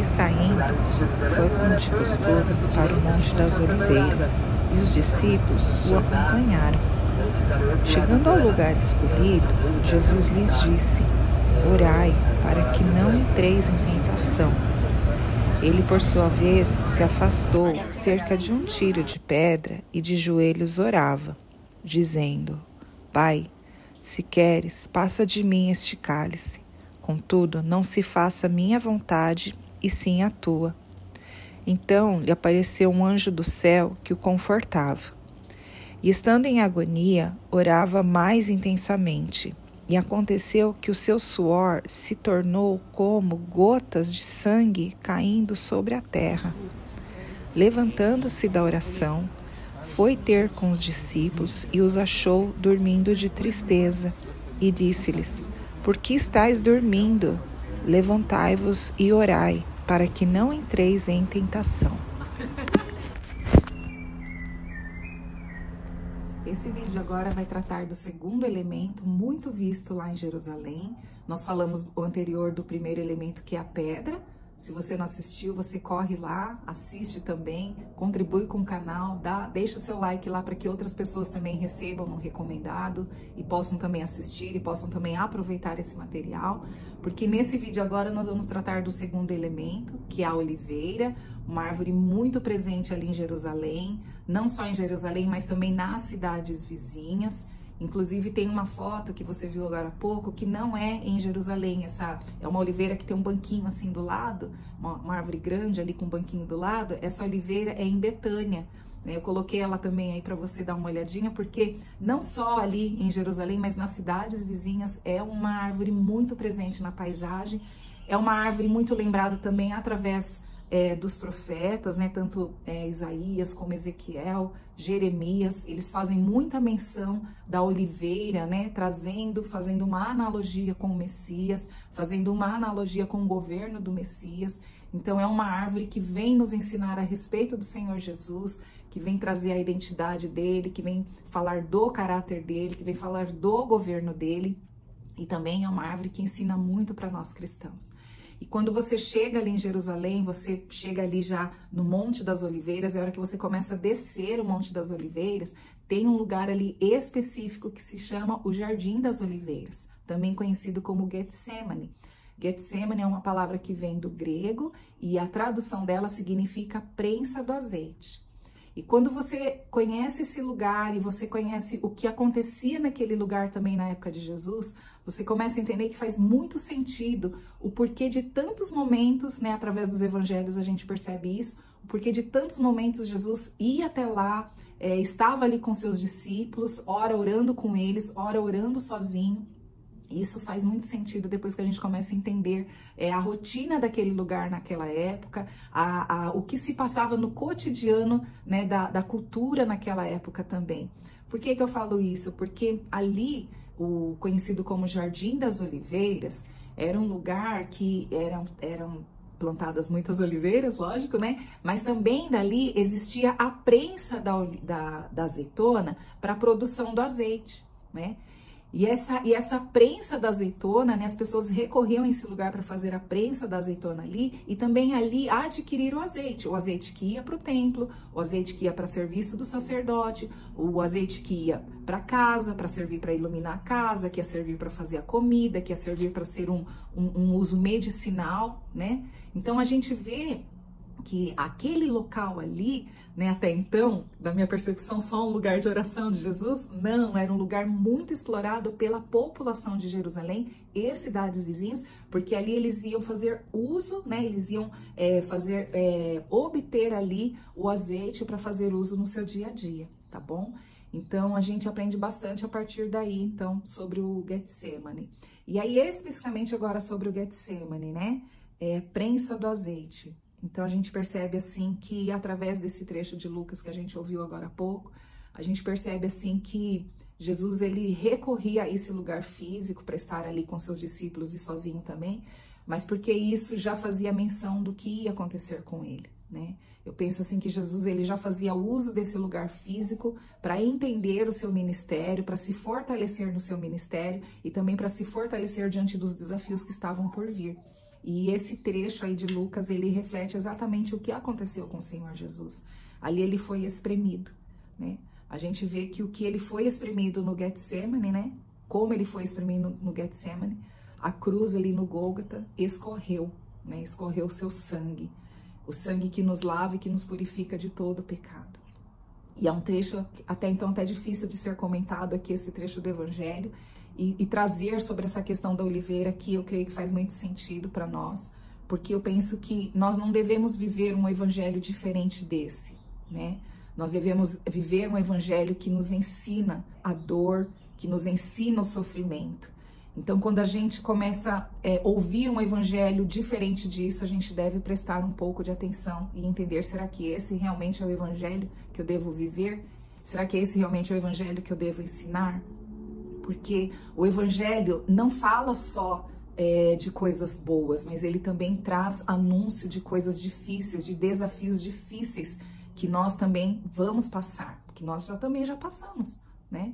E saindo, foi como de costume para o Monte das Oliveiras, e os discípulos o acompanharam. Chegando ao lugar escolhido, Jesus lhes disse: Orai, para que não entreis em tentação. Ele, por sua vez, se afastou cerca de um tiro de pedra e de joelhos orava, dizendo: Pai, se queres, passa de mim este cálice. Contudo, não se faça minha vontade, e sim a tua. Então lhe apareceu um anjo do céu que o confortava. E estando em agonia, orava mais intensamente. E aconteceu que o seu suor se tornou como gotas de sangue caindo sobre a terra. Levantando-se da oração, foi ter com os discípulos e os achou dormindo de tristeza. E disse-lhes: Por que estáis dormindo? Levantai-vos e orai, para que não entreis em tentação. Esse vídeo agora vai tratar do segundo elemento muito visto lá em Jerusalém. Nós falamos o anterior do primeiro elemento, que é a pedra. Se você não assistiu, você corre lá, assiste também, contribui com o canal, deixa seu like lá para que outras pessoas também recebam um recomendado e possam também assistir e possam também aproveitar esse material, porque nesse vídeo agora nós vamos tratar do segundo elemento, que é a oliveira, uma árvore muito presente ali em Jerusalém, não só em Jerusalém, mas também nas cidades vizinhas. Inclusive tem uma foto que você viu agora há pouco que não é em Jerusalém, essa é uma oliveira que tem um banquinho assim do lado, uma árvore grande ali com um banquinho do lado. Essa oliveira é em Betânia, né? Eu coloquei ela também aí para você dar uma olhadinha, porque não só ali em Jerusalém, mas nas cidades vizinhas é uma árvore muito presente na paisagem, é uma árvore muito lembrada também através dos profetas, né? Tanto Isaías como Ezequiel, Jeremias, eles fazem muita menção da oliveira, né? Fazendo uma analogia com o Messias, fazendo uma analogia com o governo do Messias. Então é uma árvore que vem nos ensinar a respeito do Senhor Jesus, que vem trazer a identidade dele, que vem falar do caráter dele, que vem falar do governo dele, e também é uma árvore que ensina muito para nós cristãos. E quando você chega ali em Jerusalém, você chega ali já no Monte das Oliveiras, é a hora que você começa a descer o Monte das Oliveiras, tem um lugar ali específico que se chama o Jardim das Oliveiras, também conhecido como Getsemane. Getsemane é uma palavra que vem do grego e a tradução dela significa prensa do azeite. E quando você conhece esse lugar e você conhece o que acontecia naquele lugar também na época de Jesus, você começa a entender que faz muito sentido o porquê de tantos momentos, né, através dos evangelhos a gente percebe isso, o porquê de tantos momentos Jesus ia até lá, estava ali com seus discípulos, ora orando com eles, ora orando sozinho. Isso faz muito sentido depois que a gente começa a entender a rotina daquele lugar naquela época, o que se passava no cotidiano, né, da cultura naquela época também. Por que que eu falo isso? Porque ali, o conhecido como Jardim das Oliveiras, era um lugar que eram plantadas muitas oliveiras, lógico, né? Mas também dali existia a prensa da azeitona para a produção do azeite, né? E essa prensa da azeitona, né, as pessoas recorriam a esse lugar para fazer a prensa da azeitona ali e também ali adquirir o azeite que ia para o templo, o azeite que ia para serviço do sacerdote, o azeite que ia para casa, para servir para iluminar a casa, que ia servir para fazer a comida, que ia servir para ser um uso medicinal, né? Então a gente vê que aquele local ali, né, até então, da minha percepção, só um lugar de oração de Jesus? Não, era um lugar muito explorado pela população de Jerusalém e cidades vizinhas, porque ali eles iam fazer uso, né, eles iam obter ali o azeite para fazer uso no seu dia a dia, tá bom? Então, a gente aprende bastante a partir daí, então, sobre o Getsemane. E aí, especificamente agora sobre o Getsemane, né, prensa do azeite. Então, a gente percebe, assim, que através desse trecho de Lucas que a gente ouviu agora há pouco, a gente percebe, assim, que Jesus, ele recorria a esse lugar físico para estar ali com seus discípulos e sozinho também, mas porque isso já fazia menção do que ia acontecer com ele, né? Eu penso, assim, que Jesus, ele já fazia uso desse lugar físico para entender o seu ministério, para se fortalecer no seu ministério e também para se fortalecer diante dos desafios que estavam por vir. E esse trecho aí de Lucas, ele reflete exatamente o que aconteceu com o Senhor Jesus. Ali ele foi espremido, né? A gente vê que o que ele foi espremido no Getsemane, né? Como ele foi espremido no Getsemane, a cruz ali no Gólgota escorreu, né? Escorreu o seu sangue. O sangue que nos lava e que nos purifica de todo o pecado. E é um trecho, até então, até difícil de ser comentado aqui, esse trecho do Evangelho, e trazer sobre essa questão da oliveira, que eu creio que faz muito sentido para nós, porque eu penso que nós não devemos viver um evangelho diferente desse, né? Nós devemos viver um evangelho que nos ensina a dor, que nos ensina o sofrimento. Então, quando a gente começa a ouvir um evangelho diferente disso, a gente deve prestar um pouco de atenção e entender, será que esse realmente é o evangelho que eu devo viver? Será que esse realmente é o evangelho que eu devo ensinar? Porque o evangelho não fala só de coisas boas, mas ele também traz anúncio de coisas difíceis, de desafios difíceis que nós também vamos passar, que nós também já passamos, né?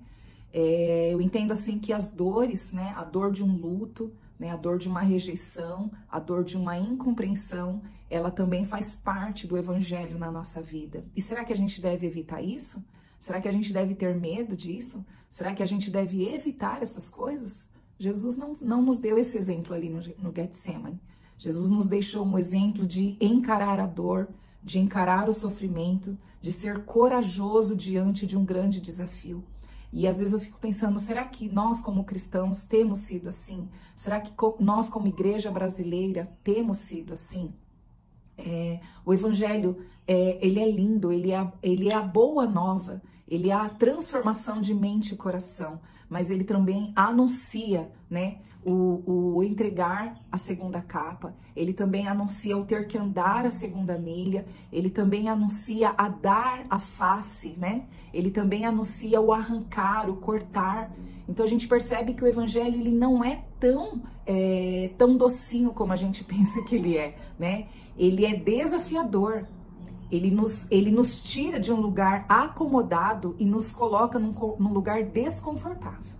Eu entendo assim que as dores, né, a dor de um luto, né, a dor de uma rejeição, a dor de uma incompreensão, ela também faz parte do evangelho na nossa vida. E será que a gente deve evitar isso? Será que a gente deve ter medo disso? Será que a gente deve evitar essas coisas? Jesus não nos deu esse exemplo ali no Getsemane. Jesus nos deixou um exemplo de encarar a dor, de encarar o sofrimento, de ser corajoso diante de um grande desafio. E às vezes eu fico pensando, será que nós como cristãos temos sido assim? Será que nós como igreja brasileira temos sido assim? O evangelho, ele é lindo, ele é a boa nova, ele é a transformação de mente e coração, mas ele também anuncia, né, o entregar a segunda capa, ele também anuncia o ter que andar a segunda milha, ele também anuncia a dar a face, né? Ele também anuncia o arrancar, o cortar. Então a gente percebe que o evangelho ele não é tão docinho como a gente pensa que ele é, né? Ele é desafiador. Ele nos tira de um lugar acomodado e nos coloca num lugar desconfortável.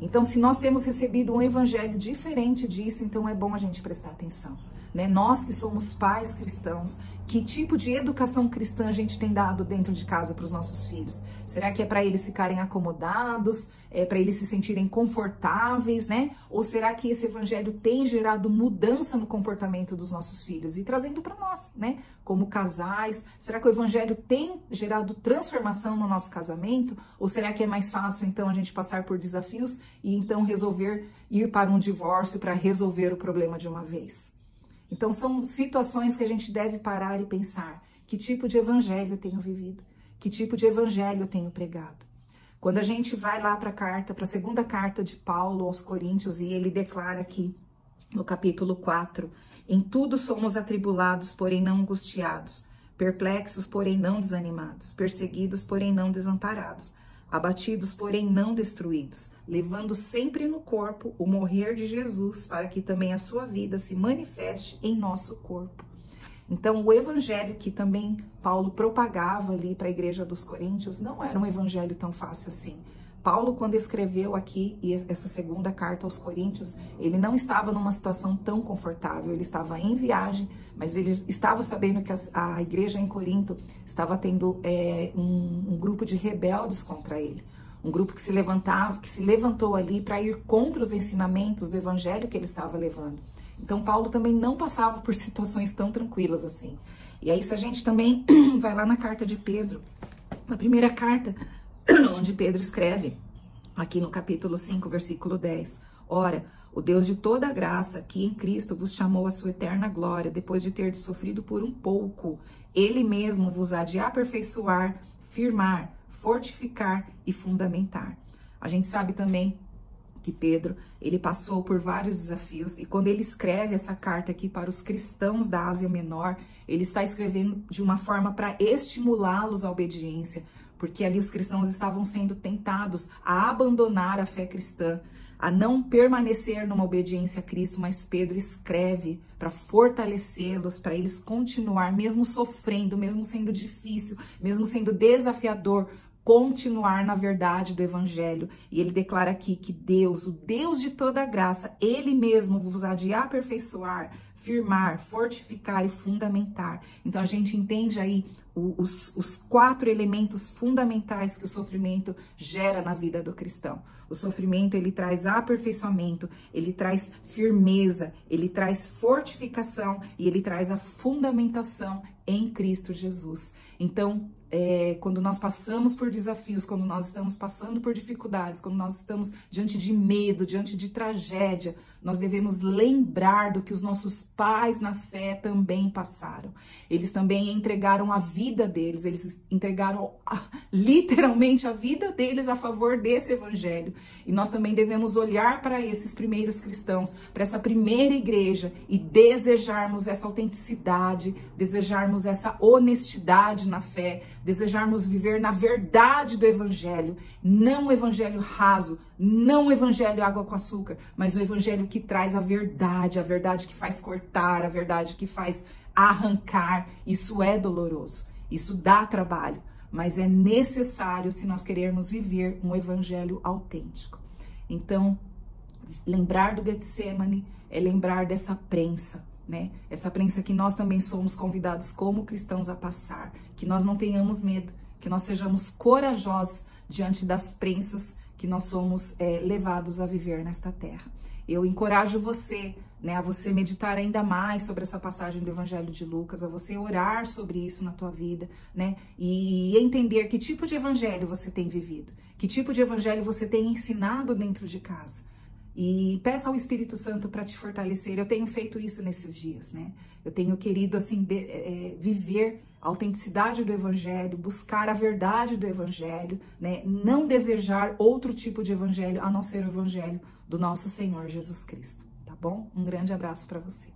Então, se nós temos recebido um evangelho diferente disso, então é bom a gente prestar atenção, né? Nós que somos pais cristãos, que tipo de educação cristã a gente tem dado dentro de casa para os nossos filhos? Será que é para eles ficarem acomodados? É para eles se sentirem confortáveis, né? Ou será que esse evangelho tem gerado mudança no comportamento dos nossos filhos e trazendo para nós, né? Como casais, será que o evangelho tem gerado transformação no nosso casamento? Ou será que é mais fácil então a gente passar por desafios e então resolver ir para um divórcio para resolver o problema de uma vez? Então são situações que a gente deve parar e pensar, que tipo de evangelho eu tenho vivido? Que tipo de evangelho eu tenho pregado? Quando a gente vai lá para a segunda carta de Paulo aos Coríntios, e ele declara aqui no capítulo 4, em tudo somos atribulados, porém não angustiados, perplexos, porém não desanimados, perseguidos, porém não desamparados, abatidos, porém não destruídos, levando sempre no corpo o morrer de Jesus, para que também a sua vida se manifeste em nosso corpo. Então, o evangelho que também Paulo propagava ali para a igreja dos Coríntios não era um evangelho tão fácil assim. Paulo, quando escreveu aqui essa segunda carta aos Coríntios, ele não estava numa situação tão confortável, ele estava em viagem, mas ele estava sabendo que a igreja em Corinto estava tendo um grupo de rebeldes contra ele, um grupo que se levantou ali para ir contra os ensinamentos do evangelho que ele estava levando. Então, Paulo também não passava por situações tão tranquilas assim. E aí, se a gente também vai lá na carta de Pedro, na primeira carta, onde Pedro escreve, aqui no capítulo 5, versículo 10, ora, o Deus de toda a graça, que em Cristo vos chamou à sua eterna glória, depois de ter sofrido por um pouco, ele mesmo vos há de aperfeiçoar, firmar, fortificar e fundamentar. A gente sabe também que Pedro, ele passou por vários desafios, e quando ele escreve essa carta aqui para os cristãos da Ásia Menor, ele está escrevendo de uma forma para estimulá-los à obediência, porque ali os cristãos estavam sendo tentados a abandonar a fé cristã, a não permanecer numa obediência a Cristo, mas Pedro escreve para fortalecê-los, para eles continuar, mesmo sofrendo, mesmo sendo difícil, mesmo sendo desafiador, continuar na verdade do evangelho. E ele declara aqui que Deus, o Deus de toda graça, ele mesmo vos há de aperfeiçoar, firmar, fortificar e fundamentar. Então a gente entende aí os 4 elementos fundamentais que o sofrimento gera na vida do cristão. O sofrimento, ele traz aperfeiçoamento, ele traz firmeza, ele traz fortificação e ele traz a fundamentação em Cristo Jesus. Então, quando nós passamos por desafios, quando nós estamos passando por dificuldades, quando nós estamos diante de medo, diante de tragédia, nós devemos lembrar do que os nossos pais na fé também passaram. Eles também entregaram a vida deles, eles entregaram literalmente a vida deles a favor desse evangelho. E nós também devemos olhar para esses primeiros cristãos, para essa primeira igreja e desejarmos essa autenticidade, desejarmos essa honestidade na fé, desejarmos viver na verdade do evangelho, não o evangelho raso, não o evangelho água com açúcar, mas o evangelho que traz a verdade que faz cortar, a verdade que faz arrancar. Isso é doloroso, isso dá trabalho, mas é necessário se nós querermos viver um evangelho autêntico. Então, lembrar do Getsemane é lembrar dessa prensa, né? Essa prensa que nós também somos convidados como cristãos a passar, que nós não tenhamos medo, que nós sejamos corajosos diante das prensas que nós somos levados a viver nesta terra. Eu encorajo você, né, a você meditar ainda mais sobre essa passagem do Evangelho de Lucas, a você orar sobre isso na tua vida, né, e entender que tipo de evangelho você tem vivido, que tipo de evangelho você tem ensinado dentro de casa. E peça ao Espírito Santo para te fortalecer. Eu tenho feito isso nesses dias, né? Eu tenho querido, assim, viver a autenticidade do Evangelho, buscar a verdade do Evangelho, né? Não desejar outro tipo de Evangelho a não ser o Evangelho do nosso Senhor Jesus Cristo, tá bom? Um grande abraço para você.